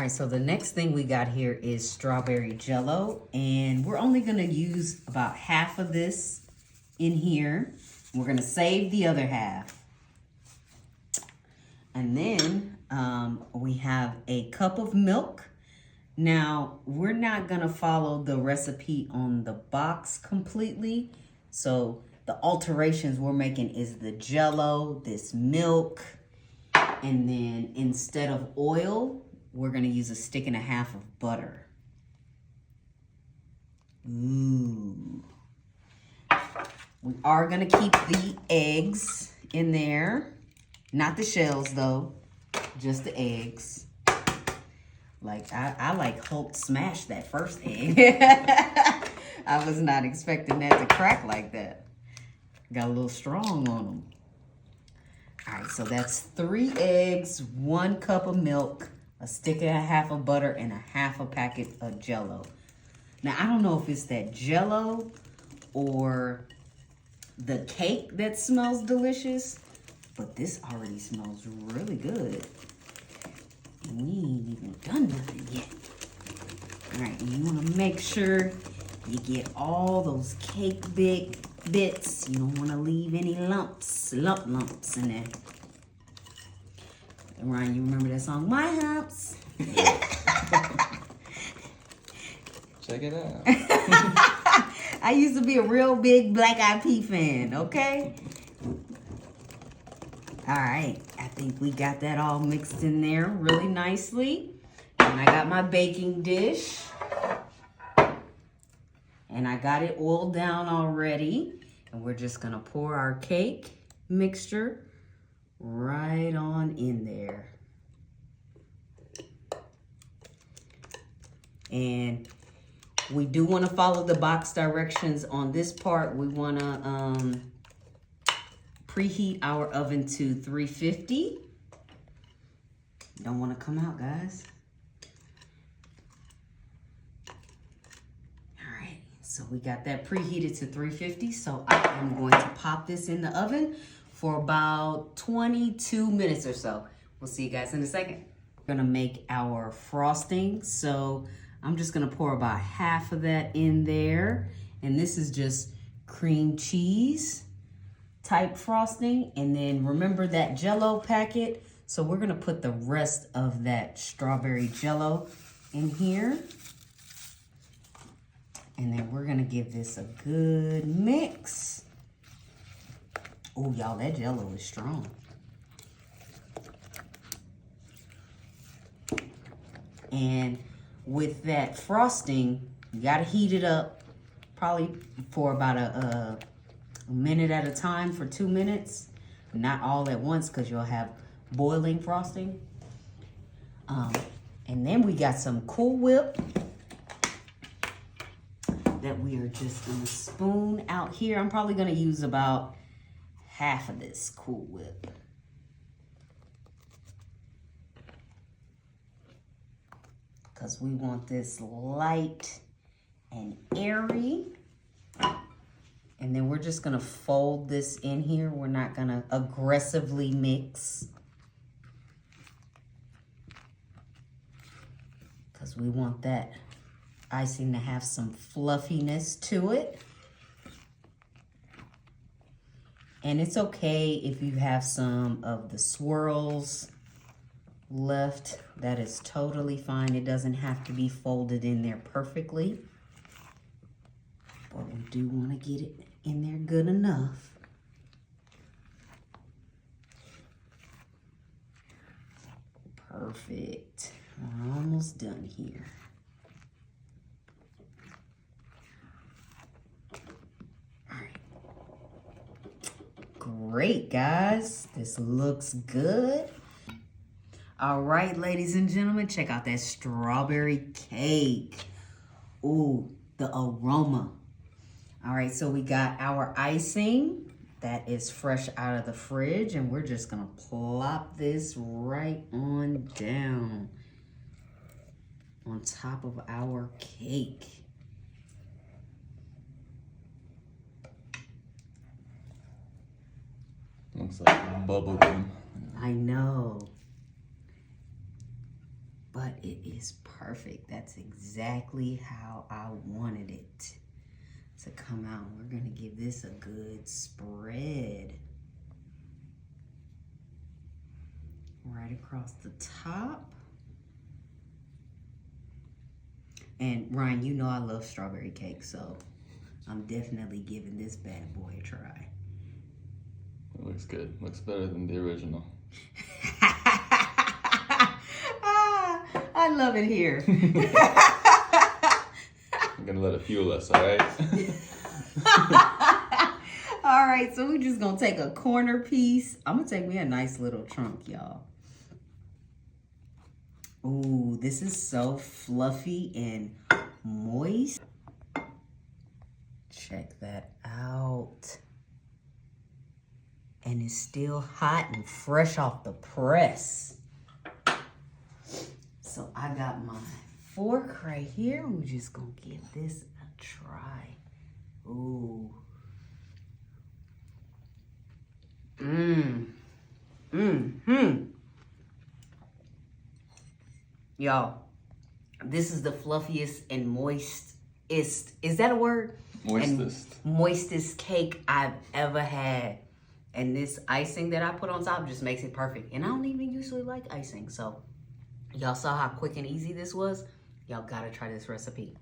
right, so the next thing we got here is strawberry jello, and we're only gonna use about half of this in here. We're gonna save the other half. And then we have a cup of milk. Now, we're not gonna follow the recipe on the box completely. So the alterations we're making is the jello, this milk, and then instead of oil, we're gonna use a stick and a half of butter. Ooh. We are gonna keep the eggs in there. Not the shells though, just the eggs. Like, I like Hulk smashed that first egg. I was not expecting that to crack like that. Got a little strong on them. All right, so that's 3 eggs, 1 cup of milk, a stick and a half of butter, and a half a packet of Jell-O. Now, I don't know if it's that Jell-O or the cake that smells delicious, but this already smells really good. And we ain't even done nothing yet. All right, and you wanna make sure you get all those cake bits. You don't wanna leave any lumps in there. And Ryan, you remember that song, My Humps? Check it out. I used to be a real big Black Eyed Peas fan, okay? All right, I think we got that all mixed in there really nicely. And I got my baking dish. And I got it oiled down already. And we're just gonna pour our cake mixture right on in there. And we do wanna follow the box directions on this part. We wanna preheat our oven to 350. Don't wanna come out, guys. So we got that preheated to 350. So I am going to pop this in the oven for about 22 minutes or so. We'll see you guys in a second. We're gonna make our frosting. So I'm just gonna pour about half of that in there. And this is just cream cheese type frosting. And then remember that Jell-O packet. So we're gonna put the rest of that strawberry Jell-O in here. And then we're gonna give this a good mix. Oh, y'all, that Jell-O is strong. And with that frosting, you gotta heat it up probably for about a minute at a time for 2 minutes. Not all at once, because you'll have boiling frosting. And then we got some Cool Whip that we are just gonna spoon out here. I'm probably gonna use about half of this Cool Whip. Because we want this light and airy. And then we're just gonna fold this in here. We're not gonna aggressively mix. Because we want that icing to have some fluffiness to it. And it's okay if you have some of the swirls left. That is totally fine. It doesn't have to be folded in there perfectly. But we do want to get it in there good enough. Perfect. We're almost done here. Great, guys. This looks good. All right, ladies and gentlemen, check out that strawberry cake. Ooh, the aroma. All right, so we got our icing that is fresh out of the fridge, and we're just gonna plop this right on down on top of our cake. Looks like bubble gum. I know. but it is perfect. That's exactly how I wanted it to come out. We're gonna give this a good spread. Right across the top. And Ryan, you know I love strawberry cake, so I'm definitely giving this bad boy a try. It looks good. Looks better than the original. I love it here. I'm gonna let it fuel us, all right? All right, so we're just gonna take a corner piece. I'm gonna take me a nice little chunk, y'all. Ooh, this is so fluffy and moist. Check that out. And it's still hot and fresh off the press. So I got my fork right here. We're just gonna give this a try. Ooh. Y'all, this is the fluffiest and moistest, is that a word? Moistest. And moistest cake I've ever had. And this icing that I put on top just makes it perfect. And I don't even usually like icing. So y'all saw how quick and easy this was? Y'all gotta try this recipe.